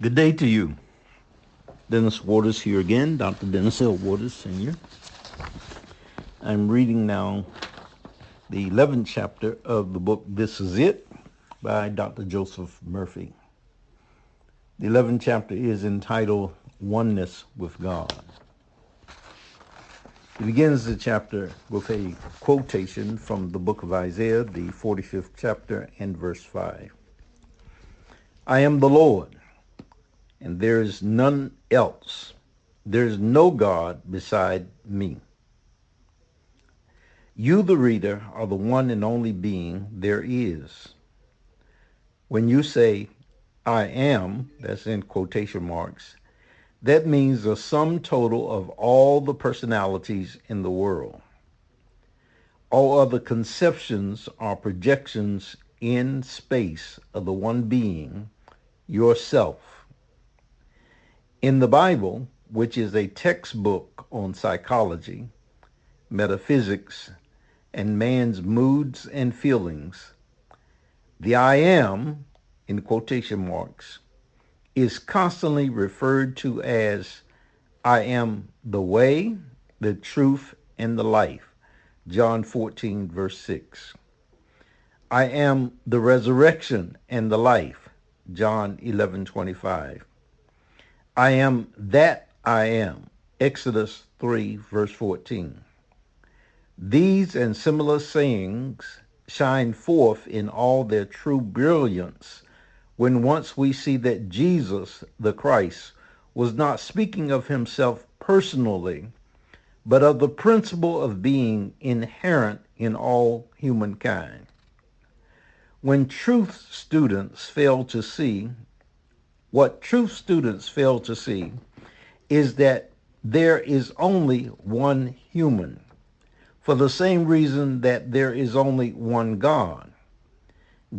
Good day to you. Dennis Waters here again, Dr. Dennis L. Waters, Sr. I'm reading now the 11th chapter of the book This Is It by Dr. Joseph Murphy. The 11th chapter is entitled Oneness with God. He begins the chapter with a quotation from the book of Isaiah, the 45th chapter and verse 5. I am the Lord, and there is none else. There is no God beside me. You, the reader, are the one and only being there is. When you say, I am, that's in quotation marks, that means the sum total of all the personalities in the world. All other conceptions are projections in space of the one being, yourself. In the Bible, which is a textbook on psychology, metaphysics, and man's moods and feelings, the I am, in quotation marks, is constantly referred to as I am the way, the truth, and the life. John 14, verse 6. I am the resurrection and the life. John 11:25. I am that I am. Exodus 3, verse 14. These and similar sayings shine forth in all their true brilliance when once we see that Jesus, the Christ, was not speaking of himself personally, but of the principle of being inherent in all humankind. What truth students fail to see is that there is only one human, for the same reason that there is only one God.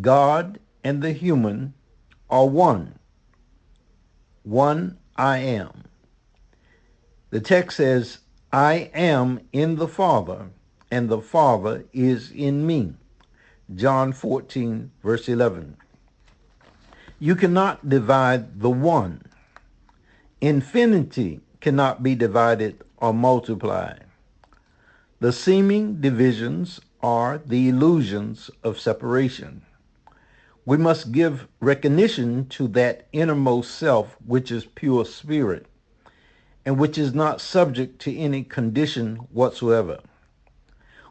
God and the human are one. One I am. The text says, I am in the Father, and the Father is in me. John 14, verse 11. You cannot divide the one. Infinity cannot be divided or multiplied. The seeming divisions are the illusions of separation. We must give recognition to that innermost self which is pure spirit and which is not subject to any condition whatsoever.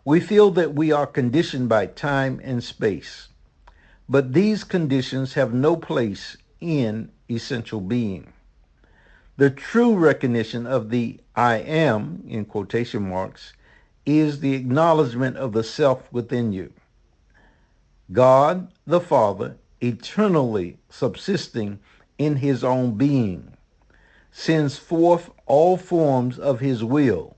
We feel that we are conditioned by time and space, but these conditions have no place in essential being. The true recognition of the I am, in quotation marks, is the acknowledgement of the self within you. God the Father, eternally subsisting in his own being, sends forth all forms of his will.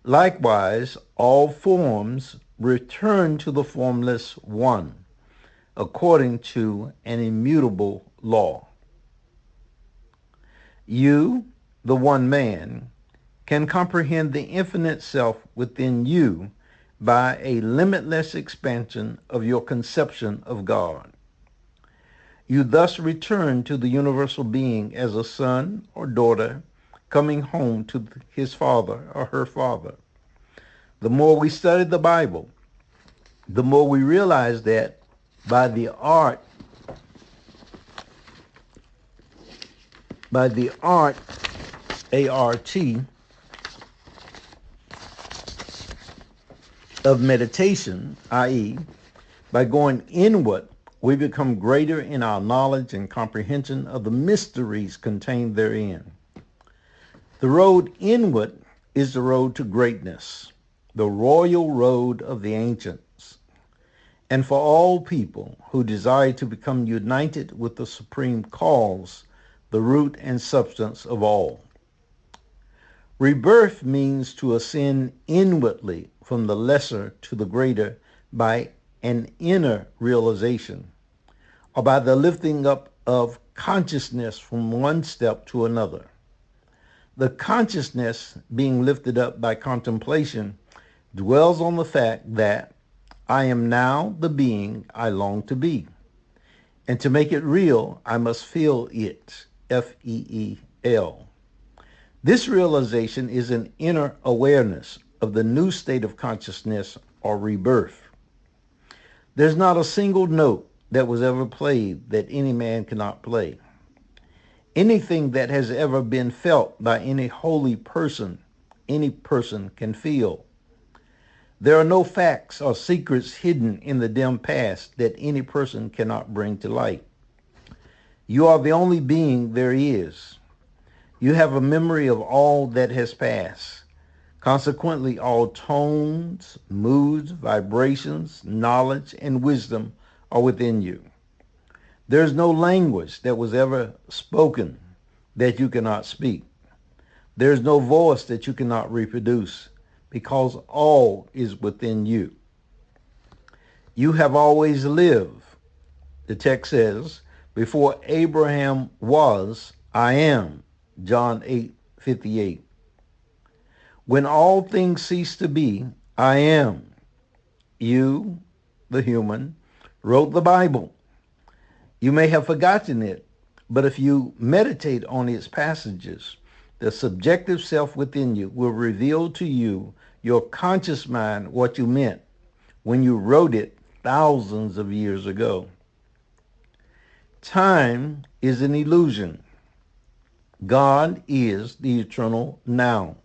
Likewise, all forms return to the formless one, according to an immutable law. You, the one man, can comprehend the infinite self within you by a limitless expansion of your conception of God. You thus return to the universal being as a son or daughter coming home to his father or her father. The more we study the Bible, the more we realize that by the art A-R-T, of meditation, i.e., by going inward, we become greater in our knowledge and comprehension of the mysteries contained therein. The road inward is the road to greatness, the royal road of the ancients, and for all people who desire to become united with the supreme cause, the root and substance of all. Rebirth means to ascend inwardly from the lesser to the greater by an inner realization, or by the lifting up of consciousness from one step to another. The consciousness being lifted up by contemplation dwells on the fact that I am now the being I long to be, And to make it real, I must feel it. Feel. This realization is an inner awareness of the new state of consciousness or rebirth. There's not a single note that was ever played that any man cannot play. Anything that has ever been felt by any holy person, any person can feel. There are no facts or secrets hidden in the dim past that any person cannot bring to light. You are the only being there is. You have a memory of all that has passed. Consequently, all tones, moods, vibrations, knowledge, and wisdom are within you. There is no language that was ever spoken that you cannot speak. There is no voice that you cannot reproduce, because all is within you. You have always lived. The text says, before Abraham was, I am. John 8:58. When all things cease to be, I am. You, the human, wrote the Bible. You may have forgotten it, but if you meditate on its passages, the subjective self within you will reveal to you, your conscious mind, what you meant when you wrote it thousands of years ago. Time is an illusion. God is the eternal now.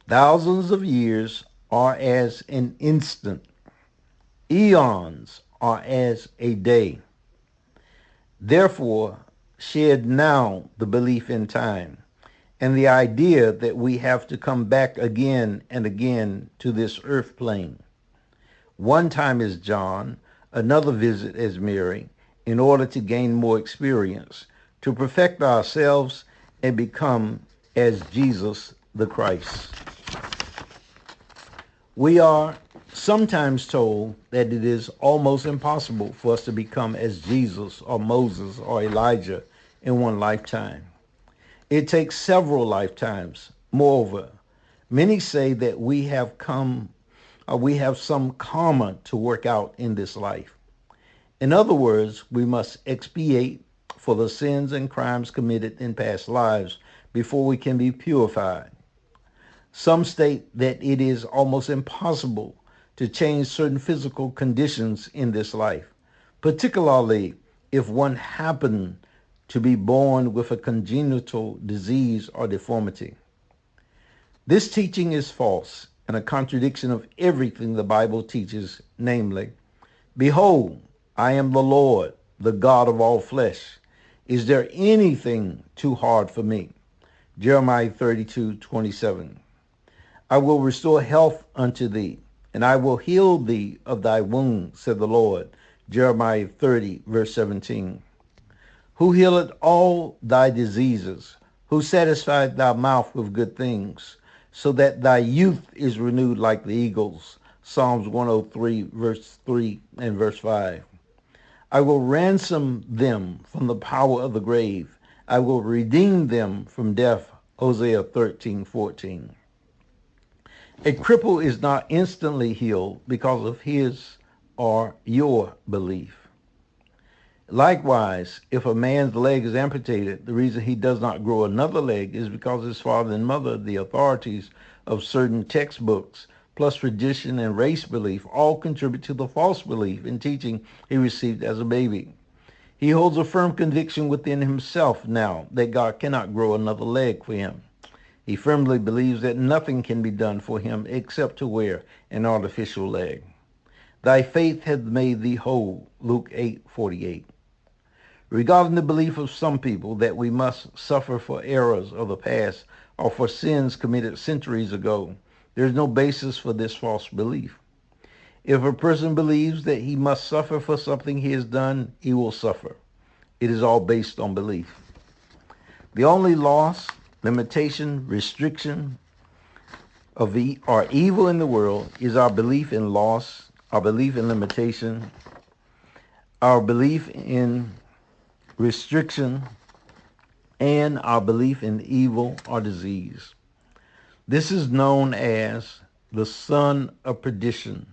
Thousands of years are as an instant. Eons are as a day. Therefore, shed now the belief in time and the idea that we have to come back again and again to this earth plane. One time as John, another visit as Mary, in order to gain more experience, to perfect ourselves and become as Jesus the Christ. We are sometimes told that it is almost impossible for us to become as Jesus or Moses or Elijah in one lifetime. It takes several lifetimes. Moreover, many say that we have some karma to work out in this life. In other words, we must expiate for the sins and crimes committed in past lives before we can be purified. Some state that it is almost impossible to change certain physical conditions in this life, particularly if one happened to be born with a congenital disease or deformity. This teaching is false and a contradiction of everything the Bible teaches, namely, behold, I am the Lord, the God of all flesh. Is there anything too hard for me? Jeremiah 32:27. I will restore health unto thee, and I will heal thee of thy wounds, said the Lord. Jeremiah 30:17. Who healeth all thy diseases, who satisfied thy mouth with good things, so that thy youth is renewed like the eagles. Psalms 103, verse 3 and verse 5. I will ransom them from the power of the grave. I will redeem them from death. Hosea 13:14. A cripple is not instantly healed because of his or your belief. Likewise, if a man's leg is amputated, the reason he does not grow another leg is because his father and mother, the authorities of certain textbooks, plus tradition and race belief, all contribute to the false belief and teaching he received as a baby. He holds a firm conviction within himself now that God cannot grow another leg for him. He firmly believes that nothing can be done for him except to wear an artificial leg. Thy faith hath made thee whole, Luke 8:48. Regarding the belief of some people that we must suffer for errors of the past or for sins committed centuries ago, there is no basis for this false belief. If a person believes that he must suffer for something he has done, he will suffer. It is all based on belief. The only loss, limitation, restriction of or evil in the world is our belief in loss, our belief in limitation, our belief in restriction, and our belief in evil or disease. This is known as the son of perdition,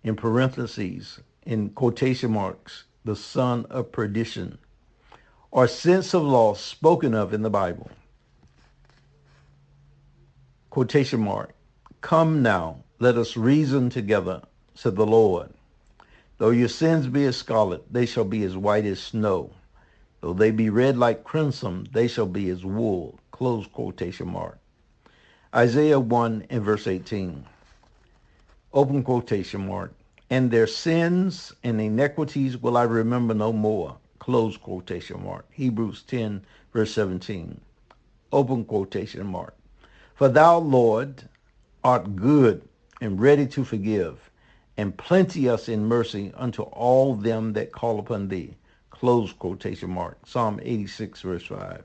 in parentheses, in quotation marks, the son of perdition, or sense of loss spoken of in the Bible. Quotation mark, come now, let us reason together, said the Lord. Though your sins be as scarlet, they shall be as white as snow. Though they be red like crimson, they shall be as wool. Close quotation mark. Isaiah 1 and verse 18. Open quotation mark. And their sins and iniquities will I remember no more. Close quotation mark. Hebrews 10 verse 17. Open quotation mark. For thou, Lord, art good and ready to forgive, and plenteous in mercy unto all them that call upon thee. Close quotation mark. Psalm 86 verse 5.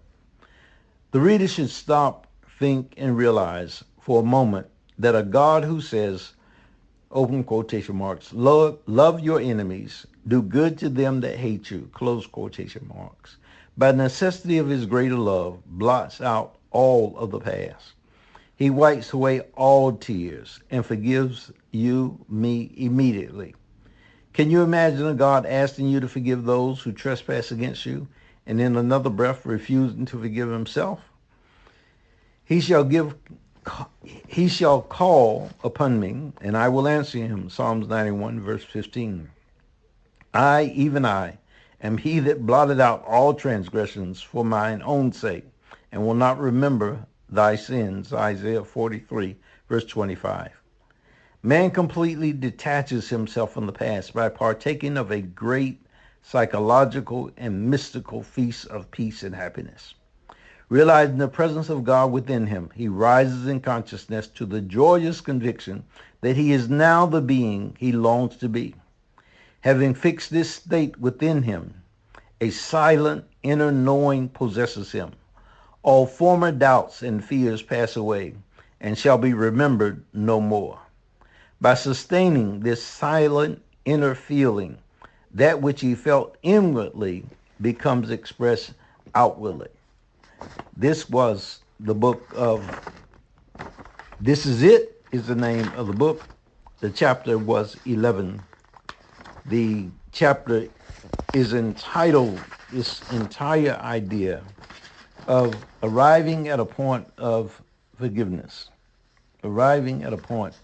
The reader should stop, think, and realize for a moment that a God who says, open quotation marks, love your enemies, do good to them that hate you, close quotation marks, by necessity of his greater love, blots out all of the past. He wipes away all tears and forgives you, me, immediately. Can you imagine a God asking you to forgive those who trespass against you, and in another breath refusing to forgive himself? He shall call upon me, and I will answer him. Psalms 91, verse 15. I, even I, am he that blotted out all transgressions for mine own sake, and will not remember thy sins. Isaiah 43, verse 25. Man completely detaches himself from the past by partaking of a great psychological and mystical feast of peace and happiness. Realizing the presence of God within him, he rises in consciousness to the joyous conviction that he is now the being he longs to be. Having fixed this state within him, a silent inner knowing possesses him. All former doubts and fears pass away and shall be remembered no more. By sustaining this silent inner feeling, that which he felt inwardly becomes expressed outwardly. This was the book of, This Is It is the name of the book. The chapter was 11. The chapter is entitled, this entire idea of arriving at a point of forgiveness. Arriving at a point.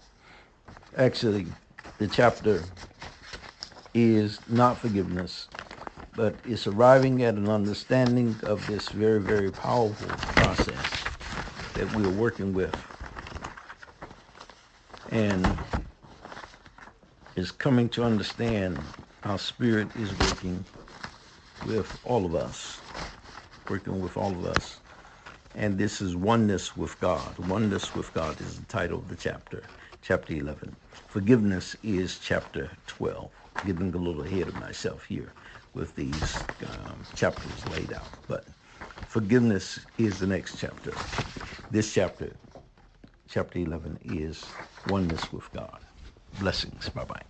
Actually, the chapter is not forgiveness, but it's arriving at an understanding of this very, very powerful process that we are working with. And is coming to understand how Spirit is working with all of us. And this is Oneness with God. Oneness with God is the title of the chapter 11. Forgiveness is chapter 12. Getting a little ahead of myself here with these chapters laid out. But forgiveness is the next chapter. This chapter 11, is Oneness with God. Blessings. Bye-bye.